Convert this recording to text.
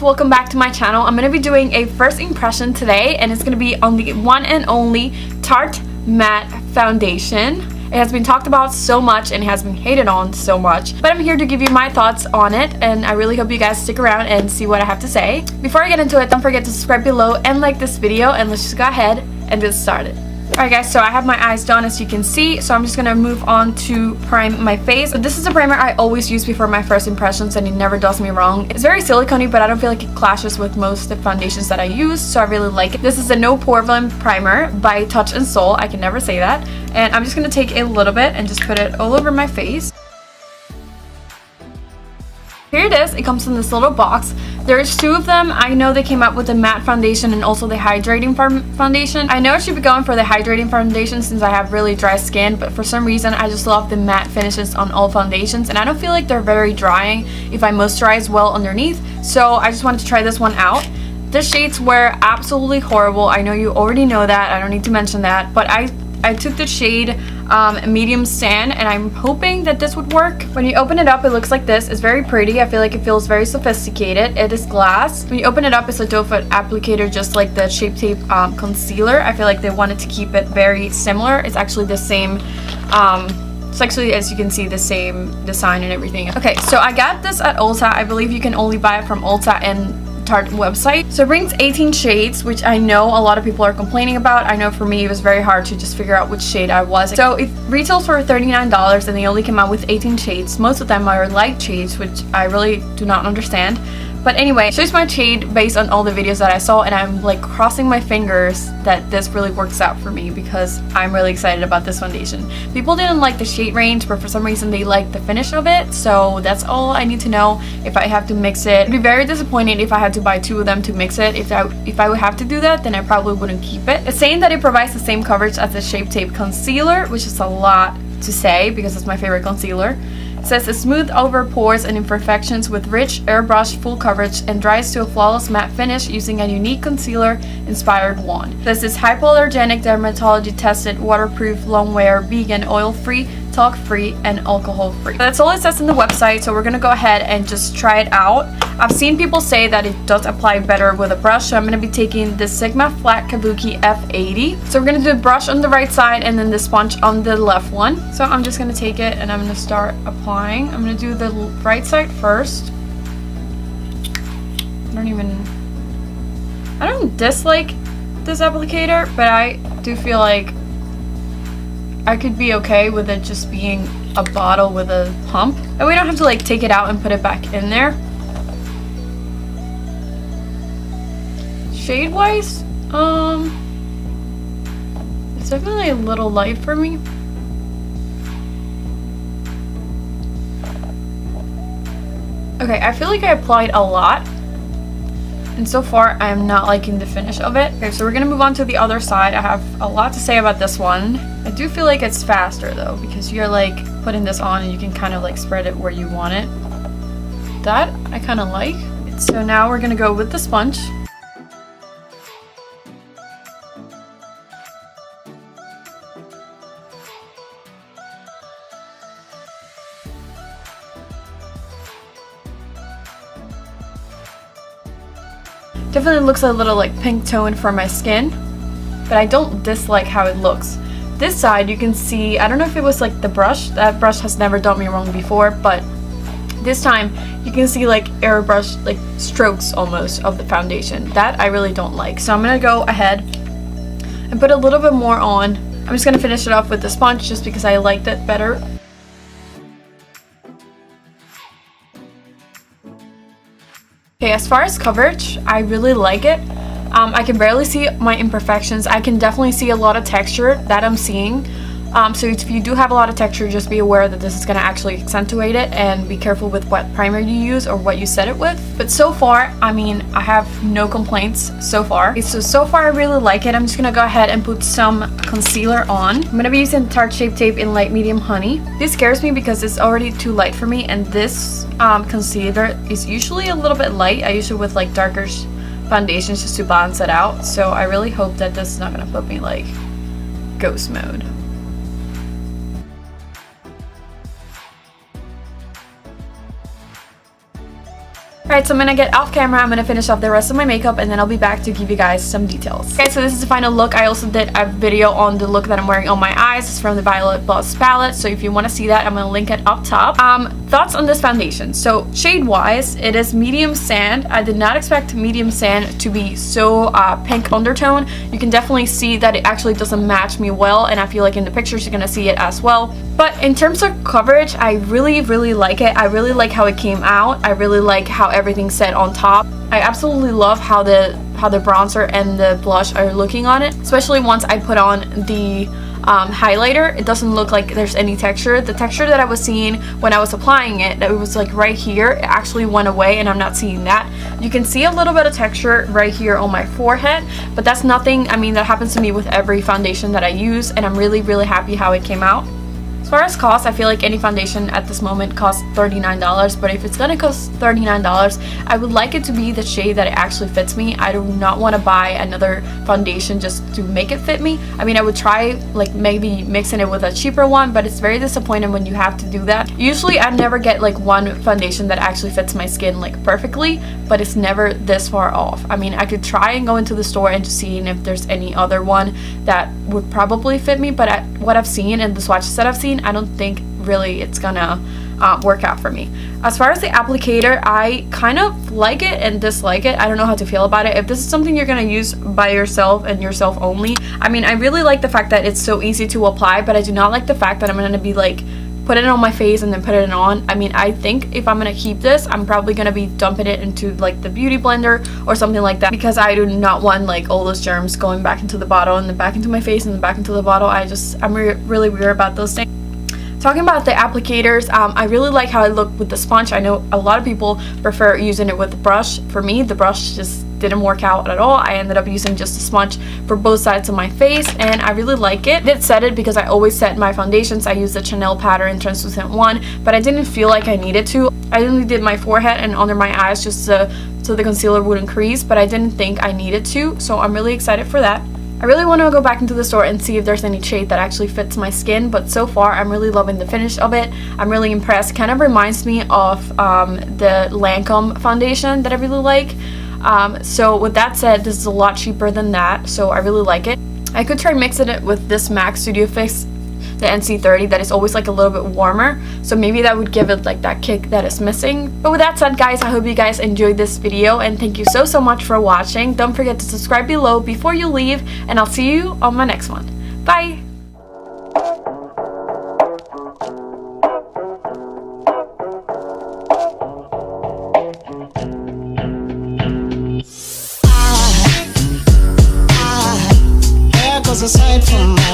guys, welcome back to my channel. I'm going to be doing a first impression today, and it's going to be on the one and only Tarte Matte Foundation. It has been talked about so much and it has been hated on so much, but I'm here to give you my thoughts on it, and I really hope you guys stick around and see what I have to say. Before I get into it, don't forget to subscribe below and like this video, and let's just go ahead and get started. Alright guys, so I have my eyes done, as you can see, so I'm just gonna move on to prime my face. This is a primer I always use before my first impressions, and it never does me wrong. It's very silicone-y, but I don't feel like it clashes with most of the foundations that I use, so I really like it. This is a No Poreblem primer by Touch and Soul. I can never say that. And I'm just gonna take a little bit and just put it all over my face. Here it is. It comes in this little box. There's two of them. I know they came up with the matte foundation and also the hydrating foundation. I know I should be going for the hydrating foundation since I have really dry skin, but for some reason I just love the matte finishes on all foundations, and I don't feel like they're very drying if I moisturize well underneath, so I just wanted to try this one out. The shades were absolutely horrible. I know you already know that. I don't need to mention that, but I took the shade medium sand, and I'm hoping that this would work. When you open it up, it looks like this. It's very pretty. I feel like it feels very sophisticated. It is glass. When you open it up, it's a doe foot applicator, just like the Shape Tape concealer. I feel like they wanted to keep it very similar. It's actually the same, it's actually, as you can see, the same design and everything. Okay, so I got this at Ulta. I believe you can only buy it from Ulta and Tarte website. So it brings 18 shades, which I know a lot of people are complaining about. I know for me it was very hard to just figure out which shade I was. So it retails for $39, and they only came out with 18 shades. Most of them are light shades, which I really do not understand. But anyway, it shows my shade based on all the videos that I saw, and I'm like crossing my fingers that this really works out for me because I'm really excited about this foundation. People didn't like the shade range, but for some reason they liked the finish of it, so that's all I need to know if I have to mix it. It'd be very disappointing if I had to buy two of them to mix it. If I would have to do that, then I probably wouldn't keep it. It's saying that it provides the same coverage as the Shape Tape concealer, which is a lot to say because it's my favorite concealer. It says it smooths over pores and imperfections with rich airbrush full coverage and dries to a flawless matte finish using a unique concealer inspired wand. It says it's hypoallergenic, dermatology tested, waterproof, long wear, vegan, oil free, talc free, and alcohol free. That's all it says in the website, so we're gonna go ahead and just try it out. I've seen people say that it does apply better with a brush, so I'm gonna be taking the Sigma Flat Kabuki F80. So we're gonna do the brush on the right side and then the sponge on the left one. So I'm just gonna take it and I'm gonna start applying. I'm gonna do the right side first. I don't dislike this applicator, but I do feel like I could be okay with it just being a bottle with a pump, and we don't have to like take it out and put it back in there. Shade wise, it's definitely a little light for me. Okay, I feel like I applied a lot, and so far I am not liking the finish of it. Okay, so we're gonna move on to the other side. I have a lot to say about this one. I do feel like it's faster though, because you're like putting this on and you can kind of like spread it where you want it. That I kind of like. So now we're gonna go with the sponge. Definitely looks a little like pink tone for my skin, but I don't dislike how it looks. This side you can see, I don't know if it was like the brush. That brush has never done me wrong before, but this time you can see like airbrush like strokes almost of the foundation. That I really don't like. So I'm gonna go ahead and put a little bit more on. I'm just gonna finish it off with the sponge just because I liked it better. Okay, as far as coverage, I really like it. I can barely see my imperfections. I can definitely see a lot of texture that I'm seeing. So if you do have a lot of texture, just be aware that this is going to actually accentuate it, and be careful with what primer you use or what you set it with. But so far, I mean, I have no complaints so far. Okay, so far I really like it. I'm just going to go ahead and put some concealer on. I'm going to be using Tarte Shape Tape in Light Medium Honey. This scares me because it's already too light for me, and this concealer is usually a little bit light. I use it with like darker foundations just to balance it out. So I really hope that this is not going to put me like ghost mode. Alright, so I'm gonna get off camera, I'm gonna finish off the rest of my makeup, and then I'll be back to give you guys some details. Okay, so this is the final look. I also did a video on the look that I'm wearing on my eyes. It's from the Violet Blush palette, so if you want to see that, I'm gonna link it up top. Thoughts on this foundation. So shade wise, it is medium sand. I did not expect medium sand to be so pink undertone. You can definitely see that it actually doesn't match me well, and I feel like in the pictures you're gonna see it as well. But in terms of coverage, I really like it. I really like how it came out. I really like how everything's set on top. I absolutely love how the bronzer and the blush are looking on it, especially once I put on the highlighter. It doesn't look like there's any texture. The texture that I was seeing when I was applying it, that it was like right here, it actually went away, and I'm not seeing that. You can see a little bit of texture right here on my forehead, but that's nothing, I mean, that happens to me with every foundation that I use, and I'm really happy how it came out. As far as cost, I feel like any foundation at this moment costs $39, but if it's gonna cost $39, I would like it to be the shade that it actually fits me. I do not want to buy another foundation just to make it fit me. I mean, I would try like maybe mixing it with a cheaper one, but it's very disappointing when you have to do that. Usually I never get like one foundation that actually fits my skin like perfectly, but it's never this far off. I mean, I could try and go into the store and just seeing if there's any other one that would probably fit me, but what I've seen and the swatches that I've seen, I don't think really it's gonna work out for me. As far as the applicator, I kind of like it and dislike it. I don't know how to feel about it. If this is something you're gonna use by yourself and yourself only, I mean, I really like the fact that it's so easy to apply, but I do not like the fact that I'm gonna be like put it on my face and then put it on. I mean, I think if I'm gonna keep this, I'm probably gonna be dumping it into like the beauty blender or something like that, because I do not want like all those germs going back into the bottle and then back into my face and then back into the bottle. I'm really weird about those things. Talking about the applicators, I really like how it looked with the sponge. I know a lot of people prefer using it with the brush. For me, the brush just didn't work out at all. I ended up using just a sponge for both sides of my face, and I really like it. I did set it because I always set my foundations. I used the Chanel pattern translucent one, but I didn't feel like I needed to. I only did my forehead and under my eyes just so the concealer wouldn't crease, but I didn't think I needed to, so I'm really excited for that. I really want to go back into the store and see if there's any shade that actually fits my skin, but so far I'm really loving the finish of it. I'm really impressed. Kind of reminds me of the Lancome foundation that I really like. So with that said, this is a lot cheaper than that, so I really like it. I could try mixing it with this MAC Studio Fix, the NC30, that is always like a little bit warmer, so maybe that would give it like that kick that is missing. But with that said, guys, I hope you guys enjoyed this video, and thank you so much for watching. Don't forget to subscribe below before you leave, and I'll see you on my next one. Bye! Aside from us.